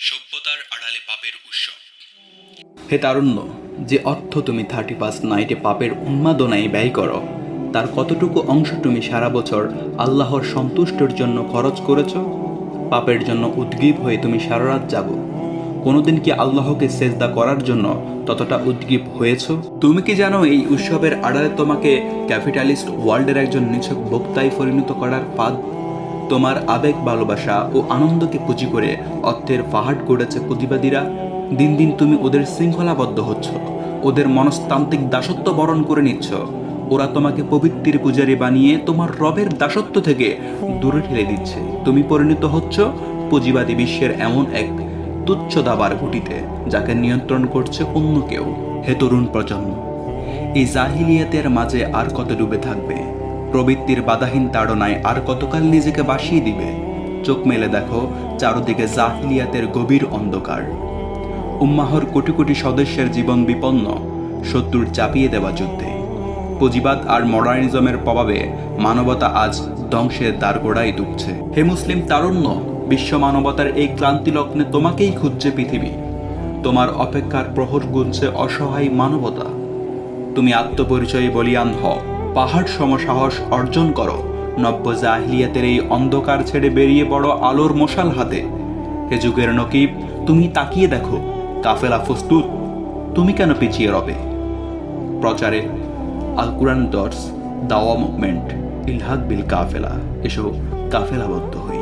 সভ্যতার আড়ালে পাপের উৎসব। হে তারুণ্য, যে অর্থ তুমি 31 নাইটে পাপের উন্মাদনায় ব্যয় করো, তার কতটুকু অংশ তুমি সারা বছর আল্লাহর সন্তুষ্টির জন্য খরচ করেছ? পাপের জন্য উদ্গ্রীব হয়ে তুমি সারা রাত জাগো। কোনোদিন কি আল্লাহকে সেজদা করার জন্য ততটা উদ্গ্রীব হয়েছ? তুমি কি জানো এই উৎসবের আড়ালে তোমাকে ক্যাপিটালিস্ট ওয়ার্ল্ডের একজন নিছক বক্তায় পরিণত করার ফাঁদ? তোমার আবেগ, ভালোবাসা ও আনন্দকে পুঁজি করে অর্থের পাহাড় গড়েছে প্রতিবাদীরা। দিন দিন তুমি ওদের শৃঙ্খলাবদ্ধ হচ্ছ, ওদের মনস্তান্ত্রিক দাসত্ব বরণ করে নিচ্ছ। ওরা তোমাকে পবিত্রের পূজারী বানিয়ে তোমার রবের দাসত্ব থেকে দূরে ঠেলে দিচ্ছে। তুমি পরিণত হচ্ছ পুঁজিবাদী বিশ্বের এমন এক তুচ্ছ দাবার গুটিতে, যাকে নিয়ন্ত্রণ করছে অন্য কেউ। হে তরুণ প্রজন্ম, এই জাহিলিয়াতের মাঝে আর কত ডুবে থাকবে? প্রবৃত্তির বাধাহীন তাড়নায় আর কতকাল নিজেকে বাসিয়ে দিবে? চোখ মেলে দেখো, চারদিকে জাহিলিয়াতের গভীর অন্ধকার। উম্মাহর কোটি কোটি সদস্যের জীবন বিপন্ন শত্রুর চাপিয়ে দেওয়া যুদ্ধে। পুঁজিবাদ আর মডার্নিজমের প্রভাবে মানবতা আজ ধ্বংসের দ্বারগোড়ায় ডুবছে। হে মুসলিম তারুণ্য, বিশ্ব মানবতার এই ক্লান্তি লগ্নে তোমাকেই খুঁজছে পৃথিবী। তোমার অপেক্ষার প্রহর গুনছে অসহায় মানবতা। তুমি আত্মপরিচয়ে বলিয়ান হও, পাহাড় সম সাহস অর্জন করো। নব্য জাহিলিয়াতের এই অন্ধকার ছেড়ে বেরিয়ে পড়ো আলোর মশাল হাতে। হে যুগের নকিব, তুমি তাকিয়ে দেখো, কাফেলা প্রস্তুত, তুমি কেন পিছিয়ে রবে? প্রচারে আল কুরআন ডটস, দাওয়া মুভমেন্ট, ইলহাক বিল কাফেলা। এসো কাফেলাবদ্ধ হই।